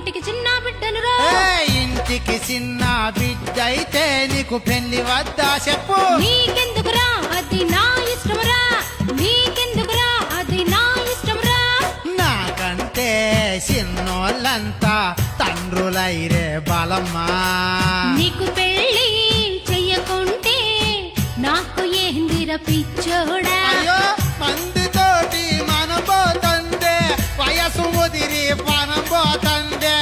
ఇంటికి చిన్న బిడ్డనురా. ఇంటికి చిన్న బిడ్డ అయితే నీకు పెళ్లి వద్దా చెప్పు. నీకెందుకురా అది నా ఇష్టమురా, నీకెందుకురా అది నా ఇష్టమురా. నాకంటే చిన్నోళ్ళంతా తండ్రులైరే బలమ్మా. నీకు పెళ్ళి చెయ్యకుంటే నాకు ఏందిర పిచ్చోడా. అయ్యో మందితోటి మనం పోతందే, వయసు ముదిరి మనం పోతందే.